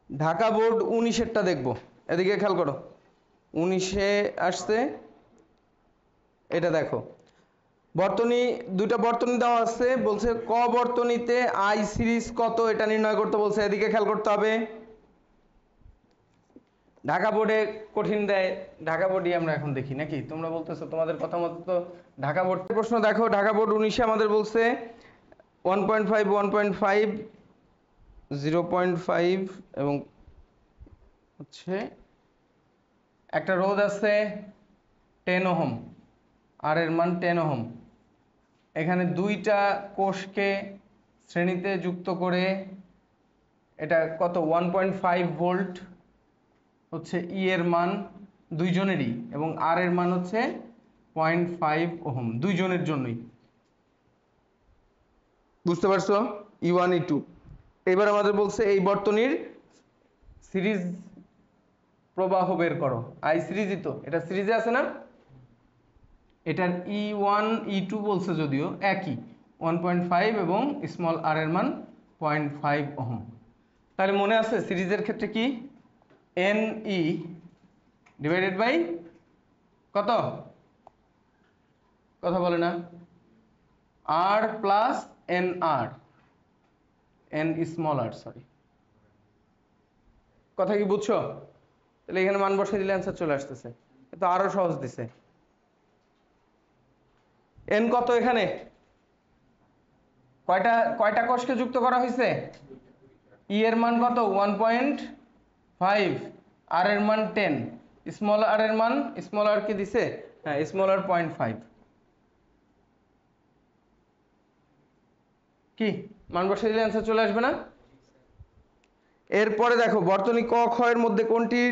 Dhaka board 19-এরটা দেখবো, এদিকে খেয়াল করো। 19-এ আসছে, এটা দেখো। বর্তনী, দুইটা বর্তনী দেওয়া আছে, বলছে ক বর্তনীতে আই সিরিজ কত এটা নির্ণয় করতে বলছে, এদিকে খেয়াল করতে হবে। ঢাকা বোর্ডে কঠিন দেয়, ঢাকা বোর্ডই আমরা এখন দেখি নাকি? তোমরা বলতেছো তোমাদের কথা মতো তো ঢাকা বোর্ড। প্রশ্ন দেখো, ঢাকা বোর্ড 19-এ আমাদের বলছে 1.5 1.5 0.5 এবং হচ্ছে একটা রোধ আছে 10 ওহম, আর এর মান 10 ওহম। এখানে দুইটা কোষকে শ্রেণীতে যুক্ত করে এটা কত 1.5 ভোল্ট হচ্ছে ই এর মান দুইজনেরই, এবং আর এর মান হচ্ছে 0.5 ওহম দুইজনের জন্যই। বুঝতে পারছো? E1 E2। এবার আমাদের বলছে এই বর্তনীর সিরিজ প্রবাহ বের করো। আই সিরিজই তো, এটা সিরিজে আছে না? এটার E1 E2 বলছে যদিও একই 1.5 এবং স্মল আর এর মান 0.5 ওহম। তাহলে মনে আছে সিরিজের ক্ষেত্রে কি? NE ডিভাইডেড বাই কত? কথা বলে না? আর প্লাস NR, N স্মল আর, সরি। কথা কি বুঝছো? তাহলে এখানে মান বসিয়ে দিলে অ্যান্সার চলে আসতেছে। তো আরো সহজ দিছে। N কত এখানে? কয়টা কোষকে যুক্ত করা হয়েছে? ই এর মান কত? 1.5, আর এর মান 10, স্মল আর এর মান, স্মল আর কি দিছে? হ্যাঁ, স্মল আর 0.5। কি মান বসিয়ে দিলে অ্যান্সার চলে আসবে না? এরপরে দেখো বর্তনী ক খ এর মধ্যে কোনটির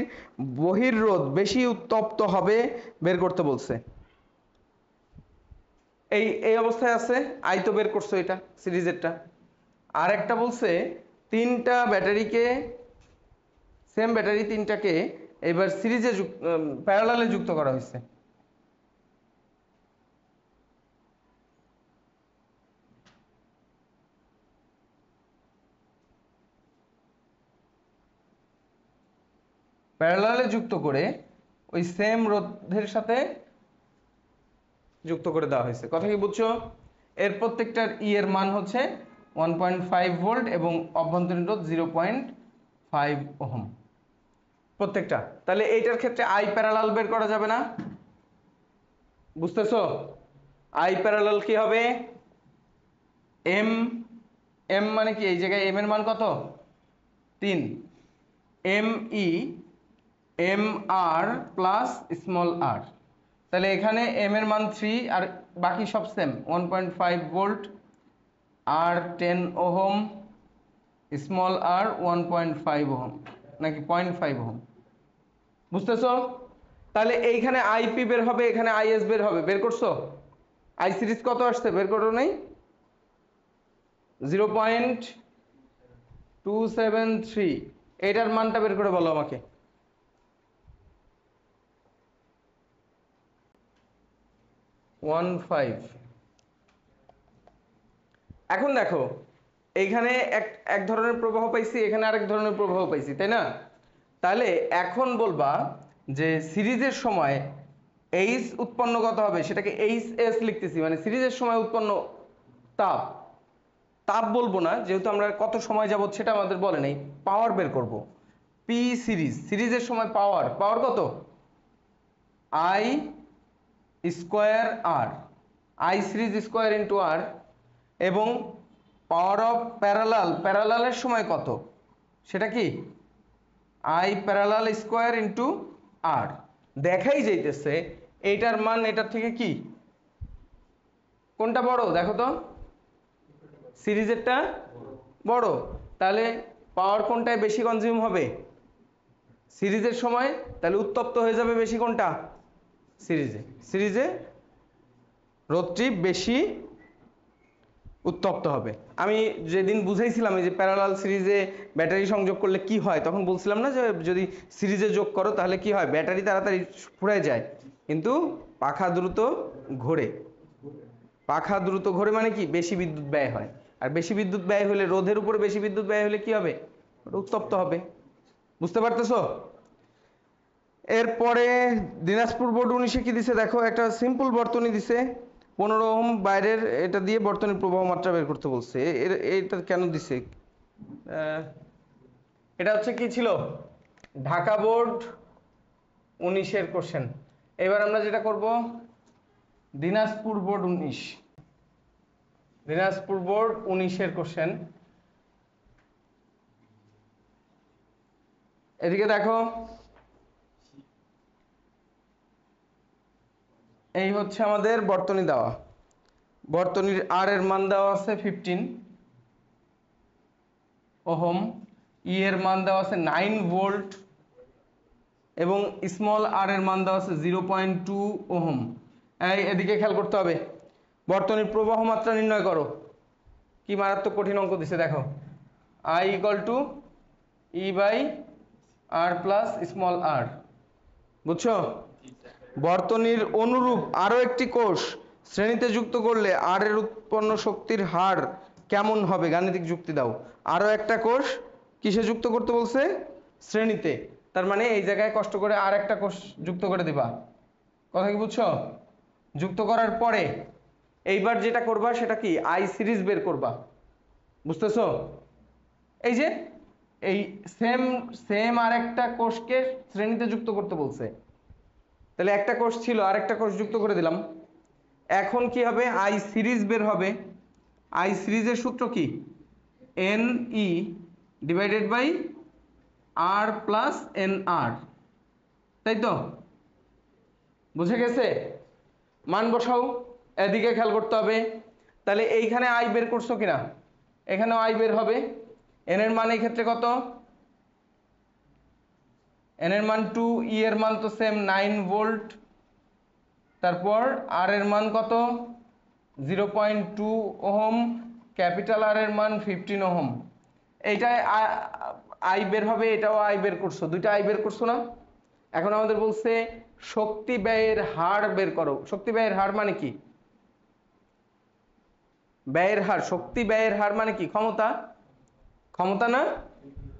বহির্রোধ বেশি উত্তপ্ত হবে বের করতে বলছে। এই অবস্থায় আছে, আই তো বের করছো এটা সিরিজেরটা। আর একটা বলছে তিনটা ব্যাটারিকে, সেম ব্যাটারি তিনটাকে এবার সিরিজে প্যারালালে যুক্ত করা হয়েছে। প্যারালালে যুক্ত করে ওই সেম রোধের সাথে যুক্ত করে দেওয়া হয়েছে। কথা কি বুঝছো? এর প্রত্যেকটার ই এর মান হচ্ছে 1.5 ভোল্ট এবং অভ্যন্তরীণ রোধ 0.5 ওহম প্রত্যেকটা। তাহলে এইটার ক্ষেত্রে আই প্যারালাল বের করা যাবে না? বুঝতেছো? আই প্যারালাল কি হবে? এম, এম মানে কি? এই জায়গায় এম এর মান কত? 3। M E M R plus small আর। তাহলে এখানে এম এর মান 3 আর বাকি সব সেম 1.5 ভোল্ট, আর 10 ওহম, স্মল আর 1.5 ওহম নাকি 0.5 ওহম। বুঝতেছো? তাহলে এইখানে আইপি বের হবে, এখানে আইএস বের হবে। বের করছো? আই সিরিজ কত আসছে বের করো নাই? 0.273। এটার মানটা বের করে বলো আমাকে। 15। এখন দেখো এইখানে এক ধরনের প্রবাহ পাইছি, এখানে আরেক ধরনের প্রবাহ পাইছি, তাই না? তাহলে এখন বলবা যে সিরিজের সময় এইচ উৎপন্ন কত হবে, সেটাকে এইচ এস লিখতেছি, মানে সিরিজের সময় উৎপন্ন তাপ। তাপ বলবো না, যেহেতু আমরা কত সময় যাবত সেটা আমাদের বলে নেই। পাওয়ার বের করব। পি সিরিজ, সিরিজের সময় পাওয়ার, পাওয়ার কত? I square R, I series square into R, এবং পাওয়ার অফ প্যারালাল, প্যারালালের সময় কত সেটা কি? I parallel square into R. দেখাই যাইতেছে এইটার মান এটার থেকে কি কোনটা বড় দেখো তো? সিরিজেরটা বড়। তাহলে পাওয়ার কোনটায় বেশি কনজিউম হবে? সিরিজের সময়। তাহলে উত্তপ্ত হয়ে যাবে বেশি কোনটা? সিরিজে। সিরিজে রোধটি বেশি উত্তপ্ত হবে। আমি যেদিন বুঝাইছিলাম এই যে প্যারালাল সিরিজে ব্যাটারি সংযোগ করলে কি হয়, তখন বলছিলাম না যে যদি সিরিজে যোগ করো তাহলে কি হয়, ব্যাটারি তাড়াতাড়ি ফুরায় যায়, কিন্তু পাখা দ্রুত ঘোরে। পাখা দ্রুত ঘোরে মানে কি? বেশি বিদ্যুৎ ব্যয় হয়। আর বেশি বিদ্যুৎ ব্যয় হলে, রোধের উপরে বেশি বিদ্যুৎ ব্যয় হলে কি হবে? উত্তপ্ত হবে। বুঝতে পারতেছো? এরপরে দিনাজপুর বোর্ড 19-এ কি দিছে দেখো, একটা সিম্পল বর্তনী দিছে 15 ওহম বাইরের, এটা দিয়ে বর্তনীর প্রবাহ মাত্রা বের করতে বলছে। এটা কেন দিছে? এটা হচ্ছে কি ছিল, ঢাকা বোর্ড 19-এর কোশ্চেন। এবার আমরা যেটা করব, দিনাজপুর বোর্ড 19, দিনাজপুর বোর্ড 19-এর কোশ্চেন। এদিকে দেখো, এই হচ্ছে আমাদের বর্তনী দেওয়া, বর্তনীর আর এর মান দেওয়া আছে 15 ওহম, ই এর মান দেওয়া আছে 9 ভোল্ট এবং স্মল আর এর মান দেওয়া আছে 0.2 ওহম। এদিকে খেয়াল করতে হবে, বর্তনীর প্রবাহ মাত্রা নির্ণয় করো। কি মারাত্মক কঠিন অঙ্ক দিছে দেখো, I = E by R plus small R. বুঝছো? বর্তনীর অনুরূপ আরো একটি কোষ শ্রেণীতে যুক্ত করলে আর এর উৎপন্ন শক্তির হার কেমন হবে, গাণিতিক যুক্তি দাও। আরো একটা কোষ কিসে যুক্ত করতে বলছে? শ্রেণীতে। তার মানে এই জায়গায় কষ্ট করে আর একটা কোষ যুক্ত করে দিবা। কথা কি বুঝছো? যুক্ত করার পরে এইবার যেটা করবা সেটা কি, আই সিরিজ বের করবা। বুঝতেছো? এই যে এই সেম আর একটা কোষকে শ্রেণীতে যুক্ত করতে বলছে, তাহলে একটা কোষ ছিল আর একটা কোষ যুক্ত করে দিলাম। এখন কি হবে, আই সিরিজ বের হবে। আই সিরিজের সূত্র কি, N E divided by R plus N R, তাই তো? বুঝে গেছে? মান বসাও, এদিকে খেয়াল করতে হবে। তাহলে এইখানে আই বের করছো কিনা, এখানেও আই বের হবে। এন এর মান এই ক্ষেত্রে কত, এন এর মান 2, ই এর মান তো সেম 9 ভোল্ট, তারপর আর এর মান কত 0.2 ওহম, ক্যাপিটাল আর এর মান 15 ওহম। এইটাই আই বের হবে, এটাও আই বের করছো, দুইটা আই বের করছো না। এখন আমাদের বলছে শক্তি ব্যয়ের হার বের করো। শক্তি ব্যয়ের হার মানে কি, ব্যয়ের হার, শক্তি ব্যয়ের হার মানে কি, ক্ষমতা, ক্ষমতা না?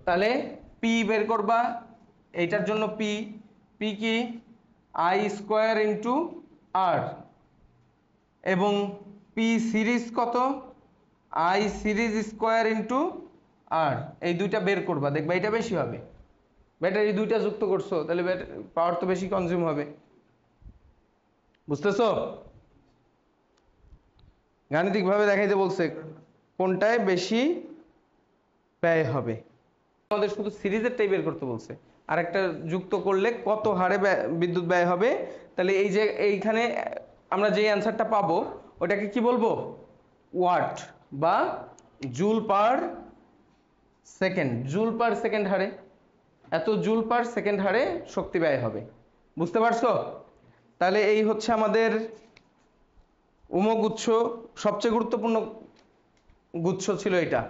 তাহলে পি বের করবা, এইটার জন্য পি, পি কি আই স্কোয়ার ইন্টু আর, এবং পি সিরিজ কত, আই সিরিজ স্কোয়ার ইন্টু আর। এই দুইটা বের করবা, দেখবা এটা বেশি হবে। ব্যাটারি দুইটা যুক্ত করছো, তাহলে পাওয়ার তো বেশি কনজিউম হবে। বুঝতেছো? গাণিতিক ভাবে দেখাইতে বলছে কোনটায় বেশি ব্যয় হবে। আমাদের শুধু সিরিজেরটাই বের করতে বলছে, আর একটা যুক্ত করলে কত হারে বিদ্যুৎ ব্যয় হবে। তাহলে এই যে এইখানে আমরা যে অ্যান্সারটা পাবো ওটাকে কি বলবো, ওয়াট বা joule per second, joule per second হারে, এত জুল পার সেকেন্ড হারে শক্তি ব্যয় হবে। বুঝতে পারছো? তাহলে এই হচ্ছে আমাদের উমগুচ্ছ, সবচেয়ে গুরুত্বপূর্ণ গুচ্ছ ছিল এটা।